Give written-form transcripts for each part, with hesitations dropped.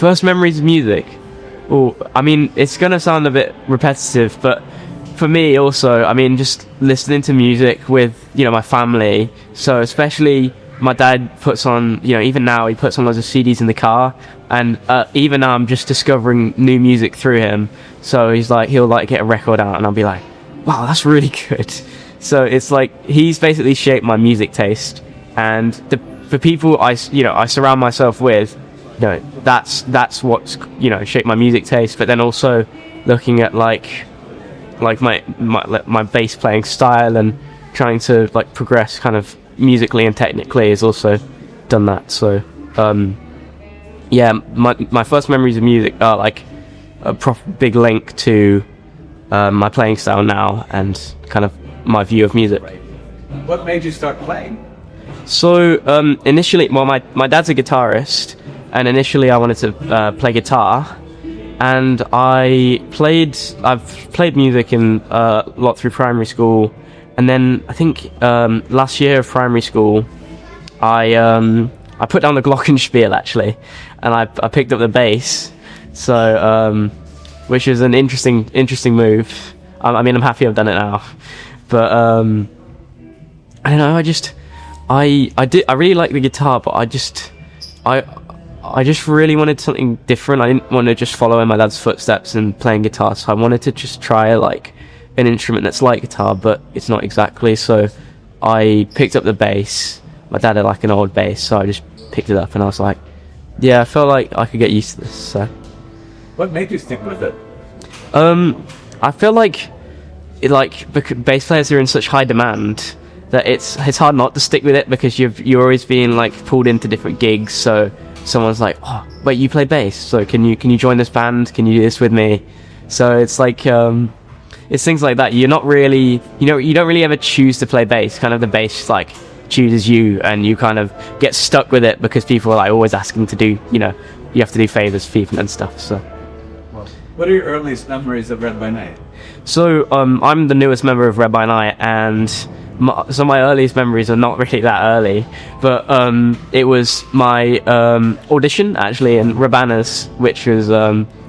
First memories of music. Well, I mean, it's gonna sound a bit repetitive, but for me also, I mean, just listening to music with, you know, my family. So especially my dad puts on, you know, even now he puts on loads of CDs in the car, and even now I'm just discovering new music through him. So he'll like get a record out and I'll be like, wow, that's really good. So it's like he's basically shaped my music taste, and the people I surround myself with, you know, that's what's, you know, shaped my music taste. But then also looking at like my bass playing style and trying to like progress kind of musically and technically has also done that. So yeah, my first memories of music are like a big link to my playing style now and kind of my view of music. What made you start playing? So initially, well, my dad's a guitarist, and initially I wanted to play guitar, and I've played music in a lot through primary school, and then I think last year of primary school I put down the glockenspiel actually, and I picked up the bass, so which is an interesting move. I mean, I'm happy I've done it now, but I don't know, I really like the guitar, but I just really wanted something different. I didn't want to just follow in my dad's footsteps and playing guitar, so I wanted to just try like an instrument that's like guitar, but it's not exactly. So I picked up the bass. My dad had like an old bass, so I just picked it up, and I was like, yeah, I felt like I could get used to this. So what made you stick with it? I feel like bass players are in such high demand that it's hard not to stick with it, because you're always being like pulled into different gigs. So someone's like, oh wait, you play bass, so can you join this band, can you do this with me? So it's like it's things like that. You don't really ever choose to play bass. Kind of the bass like chooses you, and you kind of get stuck with it because people are like always asking to do, you know, you have to do favors for people and stuff. So what are your earliest memories of Red by Night? So I'm the newest member of Red by Night, and my earliest memories are not really that early, but it was my audition actually in Rabanas, which was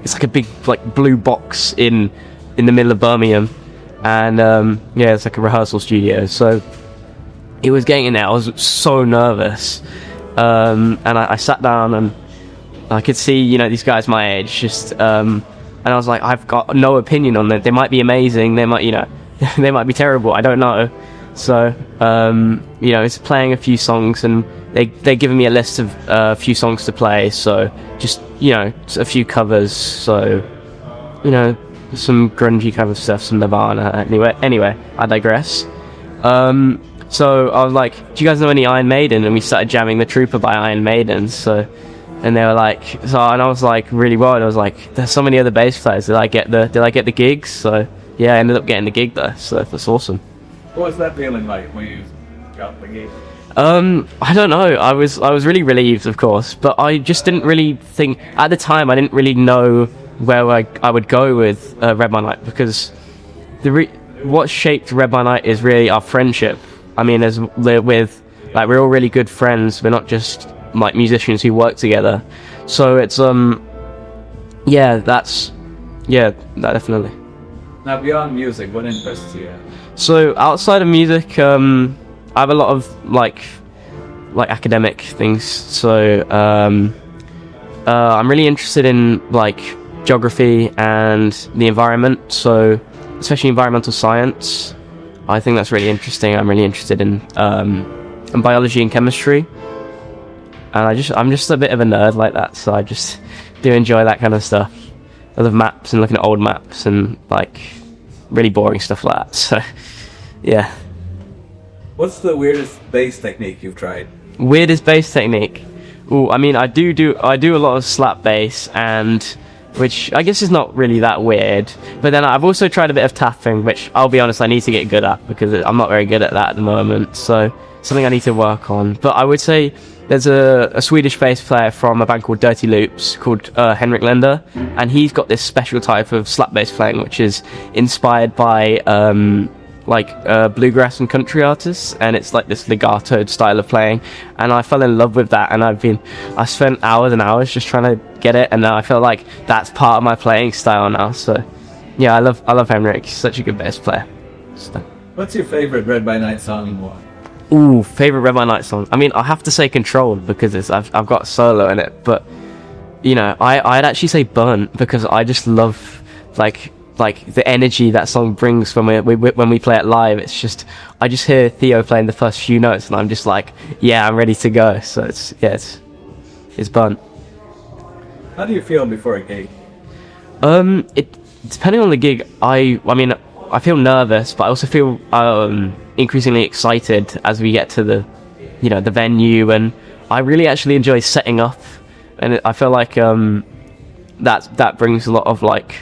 it's like a big like blue box in the middle of Birmingham, and yeah, it's like a rehearsal studio. So it was getting in there. I was so nervous, and I sat down and I could see, you know, these guys my age just and I was like, I've got no opinion on it. They might be amazing, they might, you know, they might be terrible, I don't know. So you know, it's playing a few songs, and they're giving me a list of a few songs to play, so just, you know, a few covers, so, you know, some grungy kind of stuff, some Nirvana. Anyway, I digress. So I was like, do you guys know any Iron Maiden? And we started jamming The Trooper by Iron Maiden. So, and they were like, so, and I was like really worried. I was like, there's so many other bass players. Did I get the gigs? So yeah, I ended up getting the gig there. So that's awesome. What was that feeling like when you got the gig? I don't know. I was really relieved, of course, but I just didn't really think at the time. I didn't really know where I would go with Red by Night, because what shaped Red by Night is really our friendship. I mean, we're all really good friends. We're not just like musicians who work together. So it's yeah, that definitely. Now, beyond music, what interests you? So outside of music, I have a lot of like academic things. So I'm really interested in like geography and the environment. So especially environmental science. I think that's really interesting. I'm really interested in biology and chemistry, and I'm just a bit of a nerd like that, so I just do enjoy that kind of stuff. I love maps and looking at old maps and like really boring stuff like that. So yeah. What's the weirdest bass technique you've tried? Weirdest bass technique? Ooh, I mean, I do a lot of slap bass, and which I guess is not really that weird. But then I've also tried a bit of tapping, which I'll be honest, I need to get good at, because I'm not very good at that at the moment. So something I need to work on. But I would say there's a Swedish bass player from a band called Dirty Loops called Henrik Lender, and he's got this special type of slap bass playing, which is inspired by like bluegrass and country artists, and it's like this legato style of playing, and I fell in love with that, and I spent hours and hours just trying to get it, and now I feel like that's part of my playing style now. So yeah, I love Henrik. He's such a good bass player. So. What's your favorite Red by Night song and why? Ooh, favorite Red by Night song. I mean, I have to say Controlled because I've got a solo in it, but you know, I'd actually say Burnt because I just love like the energy that song brings when we play it live. It's just, I just hear Theo playing the first few notes and I'm just like, yeah, I'm ready to go. So it's Burnt. How do you feel before a gig? It depending on the gig, I mean, I feel nervous, but I also feel increasingly excited as we get to the venue, and I really actually enjoy setting up, and I feel like that brings a lot of like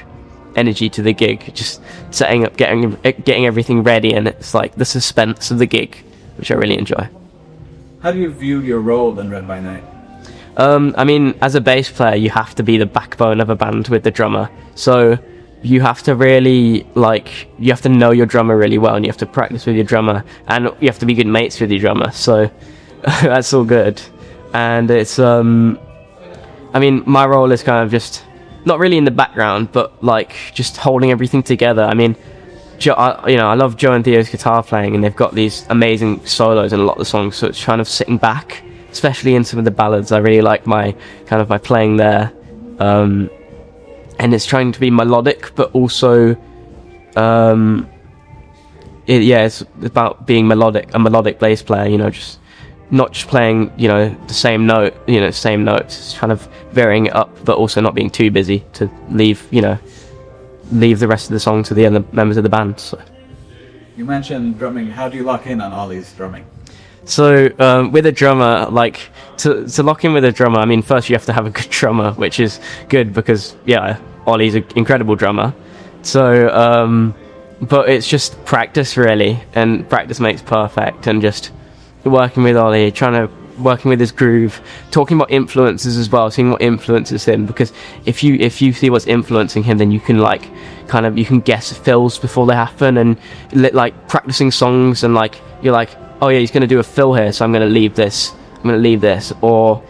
energy to the gig, just setting up, getting everything ready, and it's like the suspense of the gig, which I really enjoy. How do you view your role in Red by Night? I mean, as a bass player, you have to be the backbone of a band with the drummer, so you have to really, you have to know your drummer really well, and you have to practice with your drummer, and you have to be good mates with your drummer, so that's all good. And it's, I mean, my role is kind of just, not really in the background, but, just holding everything together. I mean, I love Joe and Theo's guitar playing, and they've got these amazing solos in a lot of the songs, so it's kind of sitting back, especially in some of the ballads. I really like my playing there. And it's trying to be melodic, but also, it's about being a melodic bass player, just not just playing, the same note, same notes, it's kind of varying it up, but also not being too busy to leave the rest of the song to the other members of the band. So. You mentioned drumming. How do you lock in on Ollie's drumming? So with a drummer, to lock in with a drummer, I mean, first you have to have a good drummer, which is good because, yeah, Ollie's an incredible drummer. So, but it's just practice, really, and practice makes perfect, and just working with Ollie, working with his groove, talking about influences as well, seeing what influences him, because if you see what's influencing him, then you can you can guess fills before they happen, and practicing songs, and you're like, oh yeah, he's going to do a fill here, so I'm going to leave this, or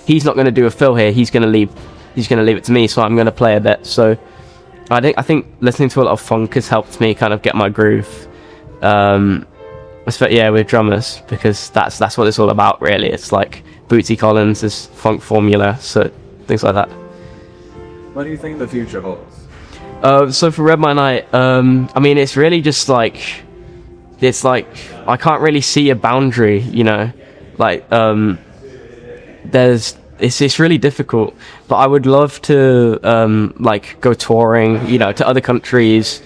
he's not going to do a fill here, he's going to leave it to me, so I'm going to play a bit. So I think listening to a lot of funk has helped me kind of get my groove, with drummers, because that's what it's all about, really. It's like Bootsy Collins' funk formula, so things like that. What do you think the future holds? So for Red by Night, I mean, it's really just it's I can't really see a boundary, it's really difficult, but I would love to go touring, to other countries.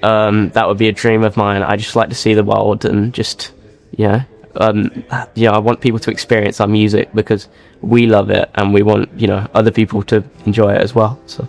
That would be a dream of mine. I just like to see the world, and just I want people to experience our music because we love it, and we want other people to enjoy it as well. So